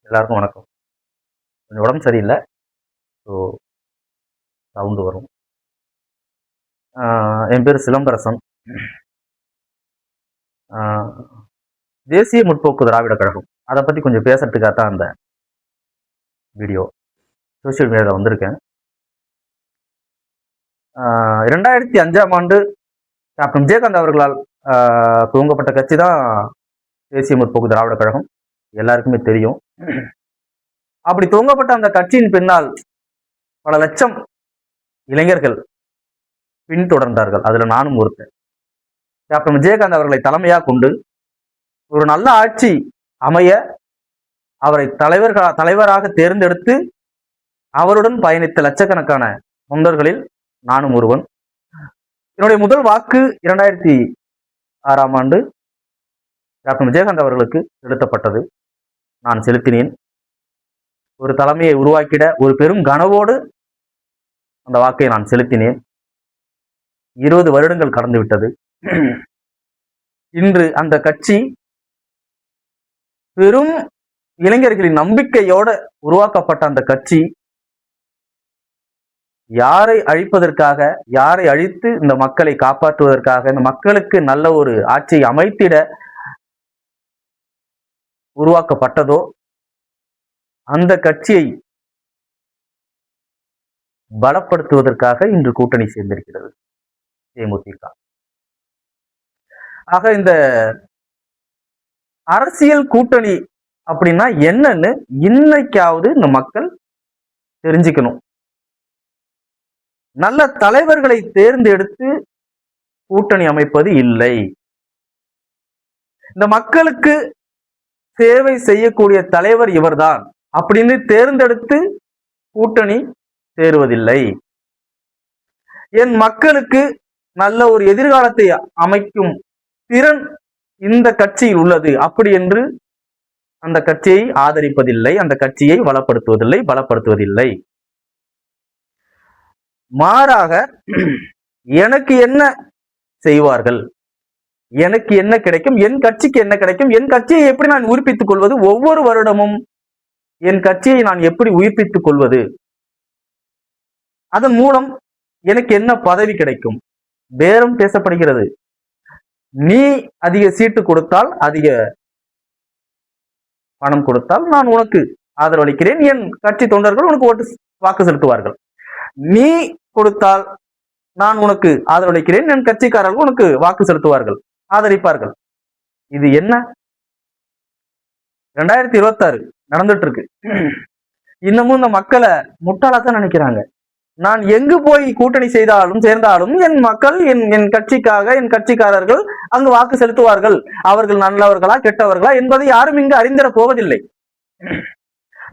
எல்லாருக்கும் வணக்கம். கொஞ்சம் உடம்பு சரியில்லை. ஸோ சவுண்டு வரும். என் பேர் சிலம்பரசன். தேசிய முற்போக்கு திராவிட கழகம் அதை பற்றி கொஞ்சம் பேசுறதுக்காக தான் அந்த வீடியோ சோசியல் மீடியாவில் வந்திருக்கேன். 2005ஆம் ஆண்டு கேப்டன் விஜயகாந்த் அவர்களால் துவங்கப்பட்ட கட்சி தான் தேசிய முற்போக்கு திராவிட கழகம். எல்லாருக்குமே தெரியும். அப்படி துவங்கப்பட்ட அந்த கட்சியின் பின்னால் பல லட்சம் இளைஞர்கள் பின்தொடர்ந்தார்கள். அதுல நானும் ஒருத்தன். கேப்டன் விஜயகாந்த் அவர்களை தலைமையாக கொண்டு ஒரு நல்ல ஆட்சி அமைய அவரை தலைவராக தேர்ந்தெடுத்து அவருடன் பயணித்த லட்சக்கணக்கான தொண்டர்களில் நானும் ஒருவன். என்னுடைய முதல் வாக்கு 2006ஆம் ஆண்டு கேப்டன் விஜயகாந்த் அவர்களுக்கு செலுத்தப்பட்டது. நான் செலுத்தினேன். ஒரு தலைமையை உருவாக்கிட ஒரு பெரும் கனவோடு அந்த வாக்கை நான் செலுத்தினேன். 20 வருடங்கள் கடந்து விட்டது. இன்று அந்த கட்சி பெரும் இளைஞர்களின் நம்பிக்கையோடு உருவாக்கப்பட்ட அந்த கட்சி யாரை அழிப்பதற்காக, யாரை அழித்து இந்த மக்களை காப்பாற்றுவதற்காக, இந்த மக்களுக்கு நல்ல ஒரு ஆட்சியை அமைத்திட உருவாக்கப்பட்டதோ அந்த கட்சியை பலப்படுத்துவதற்காக இன்று கூட்டணி சேர்ந்திருக்கிறது தேமுதிக. ஆக இந்த அரசியல் கூட்டணி அப்படின்னா என்னன்னு இன்னைக்காவது இந்த மக்கள் தெரிஞ்சுக்கணும். நல்ல தலைவர்களை தேர்ந்தெடுத்து கூட்டணி அமைப்பது இல்லை. இந்த மக்களுக்கு சேவை செய்யக்கூடிய தலைவர் இவர்தான் அப்படின்னு தேர்ந்தெடுத்து கூட்டணி சேருவதில்லை. என் மக்களுக்கு நல்ல ஒரு எதிர்காலத்தை அமைக்கும் திறன் இந்த கட்சியில் உள்ளது அப்படி என்று அந்த கட்சியை ஆதரிப்பதில்லை, அந்த கட்சியை பலப்படுத்துவதில்லை. மாறாக எனக்கு என்ன செய்வார்கள், எனக்கு என்ன கிடைக்கும், என் கட்சிக்கு என்ன கிடைக்கும், என் கட்சியை எப்படி நான் உயிர்ப்பித்துக் கொள்வது, ஒவ்வொரு வருடமும் என் கட்சியை நான் எப்படி உயிர்ப்பித்துக் கொள்வது, அதன் மூலம் எனக்கு என்ன பதவி கிடைக்கும், பேரம் பேசப்படுகிறது. நீ அதிக சீட்டு கொடுத்தால், அதிக பணம் கொடுத்தால் நான் உனக்கு ஆதரவளிக்கிறேன், என் கட்சி தொண்டர்கள் உனக்கு வாக்கு செலுத்துவார்கள். நீ கொடுத்தால் நான் உனக்கு ஆதரவளிக்கிறேன், என் கட்சிக்காரர்கள் உனக்கு வாக்கு செலுத்துவார்கள், ஆதரிப்பார்கள். இது என்ன 2026 நடந்துட்டு இருக்கு. இன்னமும் இந்த மக்களை முட்டாளாத்தான் நினைக்கிறாங்க. நான் எங்கு போய் கூட்டணி சேர்ந்தாலும் என் மக்கள் என் கட்சிக்காக, என் கட்சிக்காரர்கள் அங்கு வாக்கு செலுத்துவார்கள். அவர்கள் நல்லவர்களா கெட்டவர்களா என்பதை யாரும் இங்கு அறிந்திட போவதில்லை.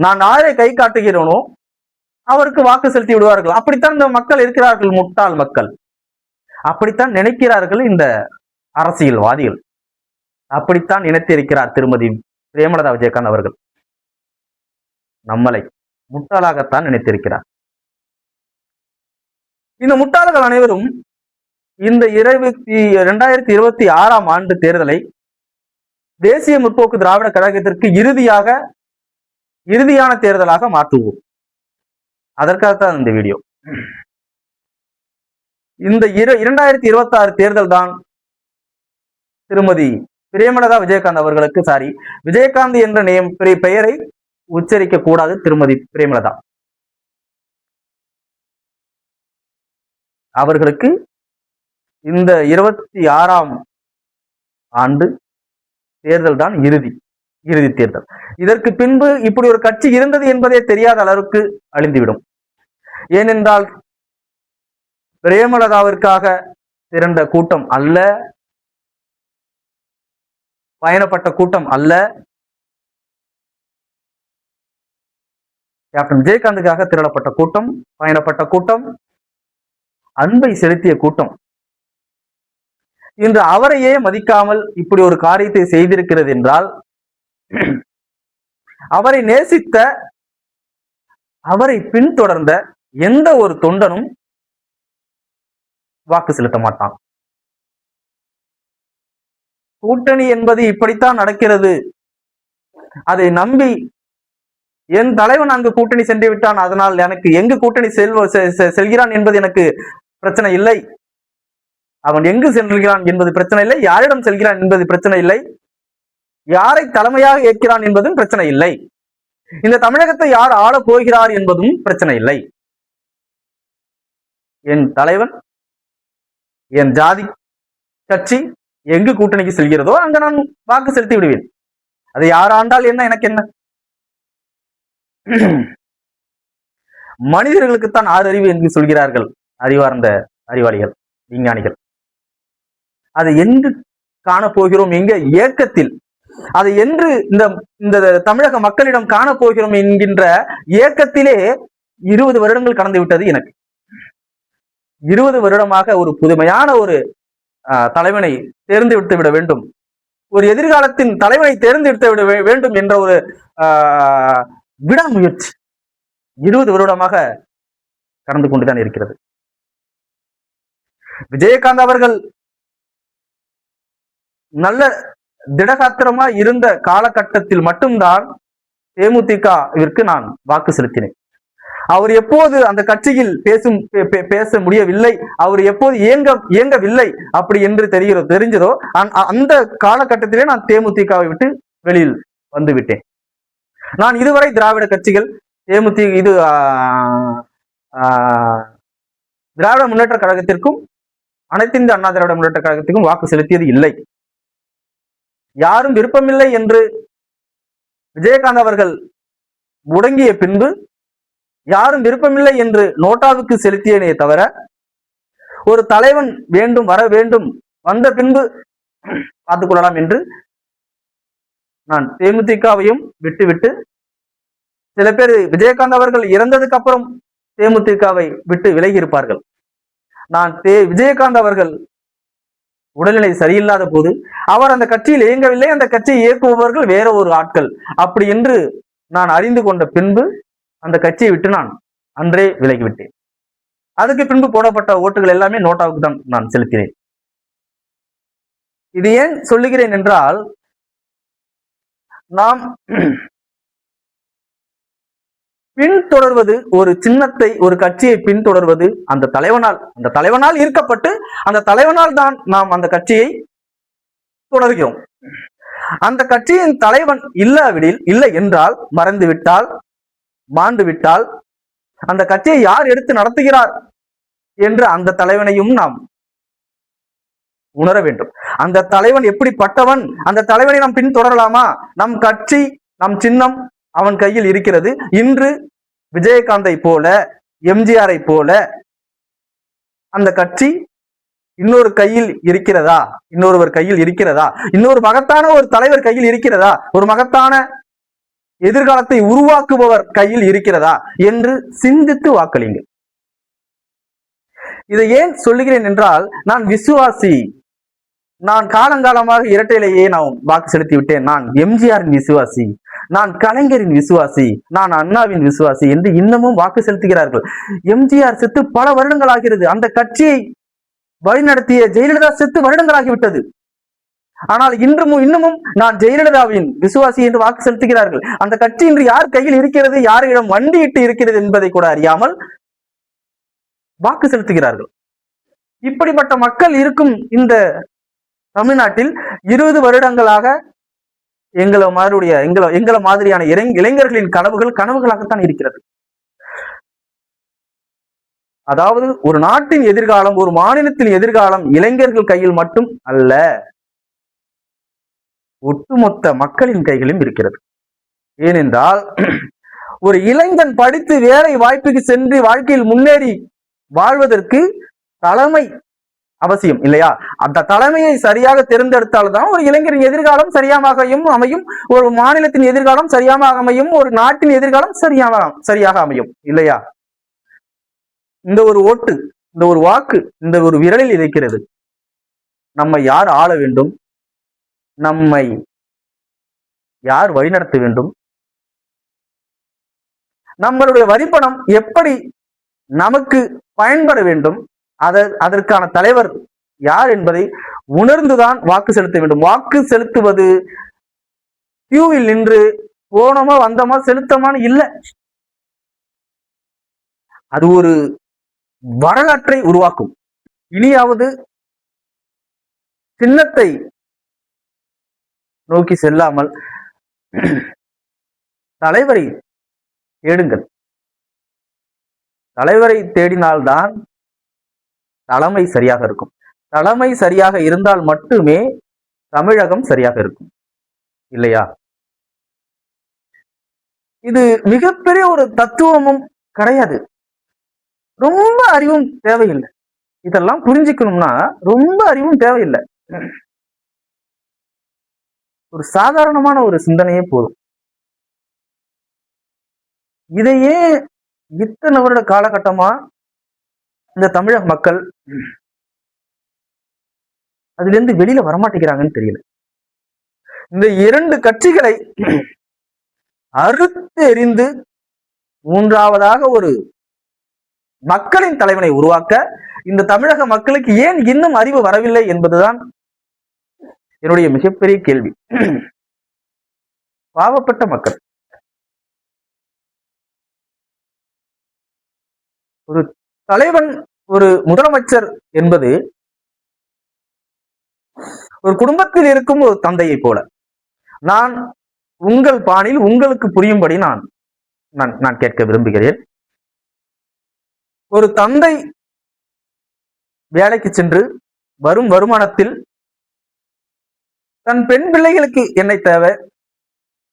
நான் யாரை கை காட்டுகிறேனோ அவருக்கு வாக்கு செலுத்தி விடுவார்கள். அப்படித்தான் இந்த மக்கள் இருக்கிறார்கள், முட்டாள் மக்கள். அப்படித்தான் நினைக்கிறார்கள் இந்த அரசியல்வாதிகள். அப்படித்தான் நினைத்திருக்கிறார் திருமதி பிரேமலதா விஜயகாந்த் அவர்கள். நம்மளை முட்டாளாகத்தான் நினைத்திருக்கிறார். இந்த முட்டாள்கள் அனைவரும் இந்த 2026ஆம் ஆண்டு தேர்தலை தேசிய முற்போக்கு திராவிட கழகத்திற்கு இறுதியான தேர்தலாக மாற்றுவோம். அதற்காகத்தான் இந்த வீடியோ. இந்த 2026 தேர்தல் தான் திருமதி பிரேமலதா விஜயகாந்த் அவர்களுக்கு, விஜயகாந்த் என்ற பெயரை உச்சரிக்க கூடாது. திருமதி பிரேமலதா அவர்களுக்கு இந்த 26ஆம் ஆண்டு தேர்தல் தான் இறுதி தேர்தல். இதற்கு பின்பு இப்படி ஒரு கட்சி இருந்தது என்பதே தெரியாத அளவுக்கு அழிந்துவிடும். ஏனென்றால் பிரேமலதாவிற்காக திரண்ட கூட்டம் அல்ல, பயணப்பட்ட கூட்டம் அல்ல, கேப்டன் விஜயகாந்துக்காக திரளப்பட்ட கூட்டம், பயணப்பட்ட கூட்டம், அன்பை செலுத்திய கூட்டம் இன்று அவரையே மதிக்காமல் இப்படி ஒரு காரியத்தை செய்திருக்கிறது என்றால், அவரை நேசித்த, அவரை பின்தொடர்ந்த எந்த ஒரு தொண்டனும் வாக்கு செலுத்த மாட்டான். கூட்டணி என்பது இப்படித்தான் நடக்கிறது, அதை நம்பி என் தலைவன் அங்கு கூட்டணி சென்று விட்டான், அதனால் எனக்கு எங்கு கூட்டணி செல்கிறான் என்பது எனக்கு பிரச்சனை இல்லை, அவன் எங்கு செல்கிறான் என்பது பிரச்சனை இல்லை, யாரிடம் செல்கிறான் என்பது பிரச்சனை இல்லை, யாரை தலைமையாக ஏற்கிறான் என்பதும் பிரச்சனை இல்லை, இந்த தமிழகத்தை யார் ஆள போகிறார் என்பதும் பிரச்சனை இல்லை. என் தலைவன், என் ஜாதி கட்சி எங்கு கூட்டணிக்கு செல்கிறதோ அங்க நான் வாக்கு செலுத்தி விடுவேன். அது யார் ஆண்டால் என்ன, எனக்கு என்ன? மனிதர்களுக்குத்தான் ஆறு அறிவு என்று சொல்கிறார்கள் அறிவார்ந்த அறிவாளிகள், விஞ்ஞானிகள். அதை என்று காணப்போகிறோம் எங்க இயக்கத்தில், அதை என்று இந்த தமிழக மக்களிடம் காணப்போகிறோம் என்கின்ற இயக்கத்திலே 20 வருடங்கள் கடந்து விட்டது. எனக்கு 20 வருடமாக ஒரு புதுமையான ஒரு தலைவனை தேர்ந்தெடுத்து விட வேண்டும், ஒரு எதிர்காலத்தின் தலைவனை தேர்ந்தெடுத்து விட வேண்டும் என்ற ஒரு விடாமுயற்சி 20 வருடமாக கடந்து கொண்டுதான் இருக்கிறது. விஜயகாந்த் அவர்கள் நல்ல திடகாத்திரமா இருந்த காலகட்டத்தில் மட்டும்தான் தேமுதிகவிற்கு நான் வாக்கு செலுத்தினேன். அவர் எப்போது அந்த கட்சியில் பேச முடியவில்லை, அவர் எப்போது இயங்கவில்லை அப்படி என்று தெரிஞ்சதோ அந்த காலகட்டத்திலே நான் தேமுதிகவை விட்டு வெளியில் வந்து விட்டேன். நான் இதுவரை திராவிட கட்சிகள் திராவிட முன்னேற்ற கழகத்திற்கும் அனைத்து இந்திய அண்ணா திராவிட முன்னேற்ற கழகத்திற்கும் வாக்கு செலுத்தியது இல்லை. யாரும் விருப்பமில்லை என்று விஜயகாந்த் அவர்கள் முடங்கிய பின்பு யாரும் விருப்பமில்லை என்று நோட்டாவுக்கு செலுத்தியனே தவிர, ஒரு தலைவன் வேண்டும், வர வேண்டும், வந்த பின்பு பார்த்துக் கொள்ளலாம் என்று நான் தேமுதிகவையும் விட்டுவிட்டு, சில பேர் விஜயகாந்த் அவர்கள் இறந்ததுக்கு அப்புறம் தேமுதிகவை விட்டு விலகி இருப்பார்கள். நான் விஜயகாந்த் அவர்கள் உடல்நிலை சரியில்லாத போது அவர் அந்த கட்சியில் இயங்கவில்லை, அந்த கட்சியை இயக்குபவர்கள் வேற ஒரு ஆட்கள் அப்படி என்று நான் அறிந்து கொண்ட பின்பு அந்த கட்சியை விட்டு நான் அன்றே விலகிவிட்டேன். அதுக்கு பின்பு போடப்பட்ட ஓட்டுகள் எல்லாமே நோட்டாவுக்கு தான் நான் செலுத்தினேன். இது ஏன் சொல்லுகிறேன் என்றால், நாம் பின்தொடர்வது ஒரு சின்னத்தை, ஒரு கட்சியை பின்தொடர்வது அந்த தலைவனால் ஈர்க்கப்பட்டு அந்த தலைவனால் தான் நாம் அந்த கட்சியை தொடர்கிறோம். அந்த கட்சியின் தலைவன் இல்லை என்றால், மறந்து விட்டால், மாண்டு விட்டால், அந்த கட்சியை யார் எடுத்து நடத்துகிறார் என்று அந்த தலைவனையும் நாம் உணர வேண்டும். அந்த தலைவன் எப்படிப்பட்டவன், அந்த தலைவனை நாம் பின்தொடரலாமா? நம் கட்சி, நம் சின்னம் அவன் கையில் இருக்கிறது. இன்று விஜயகாந்தை போல, எம்ஜிஆரை போல அந்த கட்சி இன்னொரு கையில் இருக்கிறதா, இன்னொருவர் கையில் இருக்கிறதா, இன்னொரு மகத்தான ஒரு தலைவர் கையில் இருக்கிறதா, ஒரு மகத்தான எதிர்காலத்தை உருவாக்குபவர் கையில் இருக்கிறதா என்று சிந்தித்து வாக்களிங்க. இதை ஏன் சொல்லுகிறேன் என்றால், நான் விசுவாசி. நான் காலங்காலமாக இரட்டையிலேயே நான் வாக்கு செலுத்தி விட்டேன். நான் எம்ஜிஆரின் விசுவாசி, நான் கலைஞரின் விசுவாசி, நான் அண்ணாவின் விசுவாசி என்று இன்னமும் வாக்கு செலுத்துகிறார்கள். எம்ஜிஆர் செத்து பல வருடங்கள் ஆகிறது. அந்த கட்சியை வழிநடத்திய ஜெயலலிதா செத்து வருடங்களாகிவிட்டது. ஆனால் இன்னமும் நான் ஜெயலலிதாவின் விசுவாசி என்று வாக்கு செலுத்துகிறார்கள். அந்த கட்சி இன்று யார் கையில் இருக்கிறது, யாரிடம் வண்டியிட்டு இருக்கிறது என்பதை கூட அறியாமல் வாக்கு செலுத்துகிறார்கள். இப்படிப்பட்ட மக்கள் இருக்கும் இந்த தமிழ்நாட்டில் 20 வருடங்களாக எங்களை மாதிரியான இளைஞர்களின் கனவுகளாகத்தான் இருக்கிறது. அதாவது ஒரு நாட்டின் எதிர்காலம், ஒரு மாநிலத்தின் எதிர்காலம் இளைஞர்கள் கையில் மட்டும் அல்ல, ஒட்டுமொத்த மக்களின் கைகளிலும் இருக்கிறது. ஏனென்றால் ஒரு இளைஞன் படித்து வேலை வாய்ப்புக்கு சென்று வாழ்க்கையில் முன்னேறி வாழ்வதற்கு தலைமை அவசியம் இல்லையா? அந்த தலைமையை சரியாக தேர்ந்தெடுத்தால்தான் ஒரு இளைஞரின் எதிர்காலம் சரியாக அமையும், ஒரு மாநிலத்தின் எதிர்காலம் சரியாக அமையும், ஒரு நாட்டின் எதிர்காலம் சரியாக அமையும் இல்லையா? இந்த ஒரு ஓட்டு, இந்த ஒரு வாக்கு, இந்த ஒரு விரலில் இருக்கிறது. நம்மை யார் ஆள வேண்டும், நம்மை யார் வழிநடத்த வேண்டும், நம்மளுடைய வரிப்பணம் எப்படி நமக்கு பயன்பட வேண்டும், அதற்கான தலைவர் யார் என்பதை உணர்ந்துதான் வாக்கு செலுத்த வேண்டும். வாக்கு செலுத்துவது கியூவில் நின்று போனோமா வந்தோமா செலுத்தமான்னு இல்லை. அது ஒரு வரலாற்றை உருவாக்கும். இனியாவது சின்னத்தை நோக்கி செல்லாமல் தலைவரை தேடுங்கள். தலைவரை தேடினால்தான் தலைமை சரியாக இருக்கும். தலைமை சரியாக இருந்தால் மட்டுமே தமிழகம் சரியாக இருக்கும், இல்லையா? இது மிகப்பெரிய ஒரு தத்துவமும் கிடையாது, ரொம்ப அறிவும் தேவையில்லை. இதெல்லாம் புரிஞ்சுக்கணும்னா ரொம்ப அறிவும் தேவையில்லை, ஒரு சாதாரணமான ஒரு சிந்தனையே போதும். இதையே இத்தனை வருட காலகட்டமா இந்த தமிழக மக்கள் அதுல இருந்து வெளியில வரமாட்டேங்கிறாங்கன்னு தெரியல. இந்த இரண்டு கட்சிகளை அறுத்து எறிந்து மூன்றாவதாக ஒரு மக்களின் தலைவனை உருவாக்க இந்த தமிழக மக்களுக்கு ஏன் இன்னும் அறிவு வரவில்லை என்பதுதான் என்னுடைய மிகப்பெரிய கேள்வி. பாவப்பட்ட மக்கள். ஒரு தலைவன், ஒரு முதலமைச்சர் என்பது ஒரு குடும்பத்தில் இருக்கும் ஒரு தந்தையை போல. நான் உங்கள் பாணியில் உங்களுக்கு புரியும்படி நான் கேட்க விரும்புகிறேன். ஒரு தந்தை வேலைக்கு சென்று வரும் வருமானத்தில் தன் பெண் பிள்ளைகளுக்கு என்ன தேவை,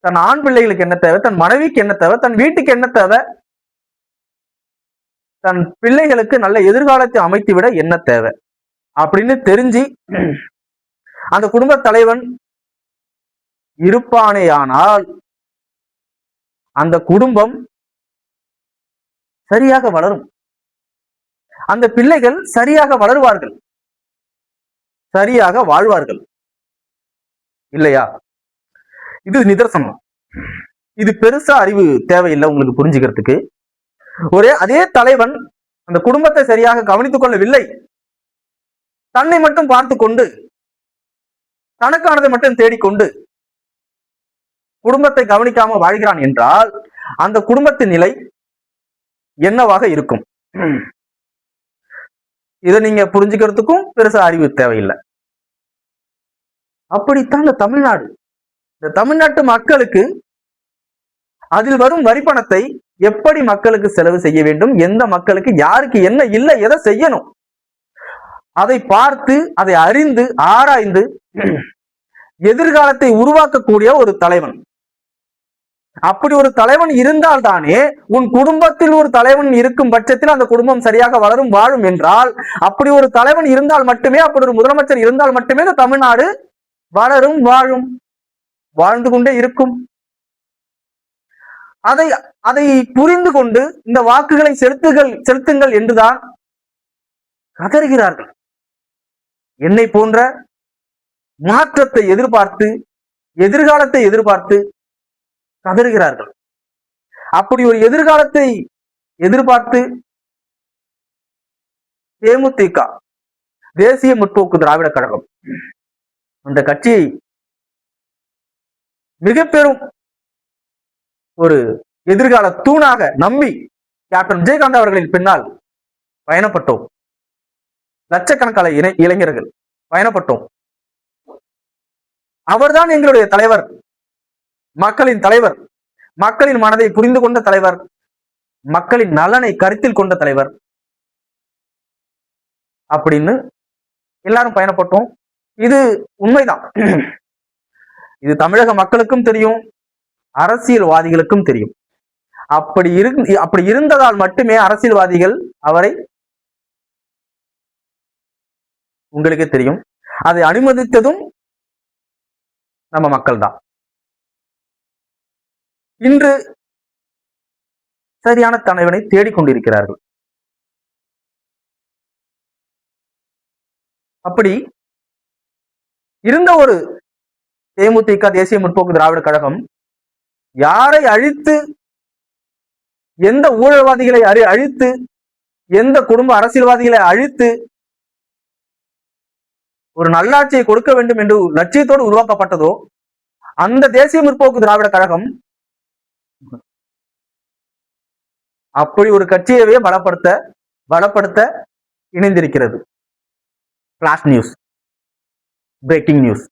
தன் ஆண் பிள்ளைகளுக்கு என்ன தேவை, தன் மனைவிக்கு என்ன தேவை, தன் வீட்டுக்கு என்ன தேவை, தன் பிள்ளைகளுக்கு நல்ல எதிர்காலத்தை அமைத்து விட என்ன தேவை அப்படின்னு தெரிஞ்சு அந்த குடும்ப தலைவன் இருப்பானேயானால் அந்த குடும்பம் சரியாக வளரும், அந்த பிள்ளைகள் சரியாக வளருவார்கள், சரியாக வாழ்வார்கள், இல்லையா? இது நிதர்சனம். இது பெருசா அறிவு தேவையில்லை உங்களுக்கு புரிஞ்சுக்கிறதுக்கு. அதே தலைவன் அந்த குடும்பத்தை சரியாக கவனித்துக் கொள்ளவில்லை, தன்னை மட்டும் பார்த்து கொண்டு தனக்கானதை மட்டும் தேடிக்கொண்டு குடும்பத்தை கவனிக்காம வாழ்கிறான் என்றால் அந்த குடும்பத்தின் நிலை என்னவாக இருக்கும்? இதை நீங்க புரிஞ்சுக்கிறதுக்கும் பெருசா அறிவு தேவையில்லை. அப்படித்தான் இந்த தமிழ்நாடு, இந்த தமிழ்நாட்டு மக்களுக்கு அதில் வரும் வரி பணத்தை எப்படி மக்களுக்கு செலவு செய்ய வேண்டும், எந்த மக்களுக்கு யாருக்கு என்ன இல்லை, எதை செய்யணும், அதை பார்த்து அதை அறிந்து ஆராய்ந்து எதிர்காலத்தை உருவாக்கக்கூடிய ஒரு தலைவன். அப்படி ஒரு தலைவன் இருந்தால் தானே உன் குடும்பத்தில் ஒரு தலைவன் இருக்கும் பட்சத்தில் அந்த குடும்பம் சரியாக வளரும் வாழும் என்றால், அப்படி ஒரு தலைவன் இருந்தால் மட்டுமே, அப்படி ஒரு முதலமைச்சர் இருந்தால் மட்டுமே இந்த தமிழ்நாடு வளரும் வாழும் வாழ்ந்து கொண்டே இருக்கும். அதை புரிந்து கொண்டு இந்த வாக்குகளை செலுத்துங்கள் என்றுதான் கதறுகிறார்கள். என்னை போன்ற மாற்றத்தை எதிர்பார்த்து எதிர்காலத்தை எதிர்பார்த்து கதறுகிறார்கள். அப்படி ஒரு எதிர்காலத்தை எதிர்பார்த்து தேமுதிக, தேசிய முற்போக்கு திராவிட கழகம், அந்த கட்சியை மிக பெரும் ஒரு எதிர்கால தூணாக நம்பி கேப்டன் விஜயகாந்த் அவர்களின் பின்னால் பயணப்பட்டோம். லட்சக்கணக்கான இளைஞர்கள் பயணப்பட்டோம். அவர்தான் எங்களுடைய தலைவர், மக்களின் தலைவர், மக்களின் மனதை புரிந்து கொண்ட தலைவர், மக்களின் நலனை கருத்தில் கொண்ட தலைவர் அப்படின்னு எல்லாரும் பயணப்பட்டோம். இது உண்மைதான். இது தமிழக மக்களுக்கும் தெரியும், அரசியல்வாதிகளுக்கும் தெரியும். அப்படி இருந்ததால் மட்டுமே அரசியல்வாதிகள் அவரை, உங்களுக்கே தெரியும், அதை அனுமதித்ததும் நம்ம மக்கள் தான். இன்று சரியான தலைவனை தேடிக்கொண்டிருக்கிறார்கள். அப்படி இருந்த ஒரு தேமுதிக, தேசிய முற்போக்கு திராவிட கழகம் யாரை அழித்து, எந்த ஊழல்வாதிகளை அழித்து, எந்த குடும்ப அரசியல்வாதிகளை அழித்து ஒரு நல்லாட்சியை கொடுக்க வேண்டும் என்று லட்சியத்தோடு உருவாக்கப்பட்டதோ அந்த தேசிய முற்போக்கு திராவிட கழகம் அப்படி ஒரு கட்சியவே பலப்படுத்த இணைந்திருக்கிறது. Flash news, breaking news.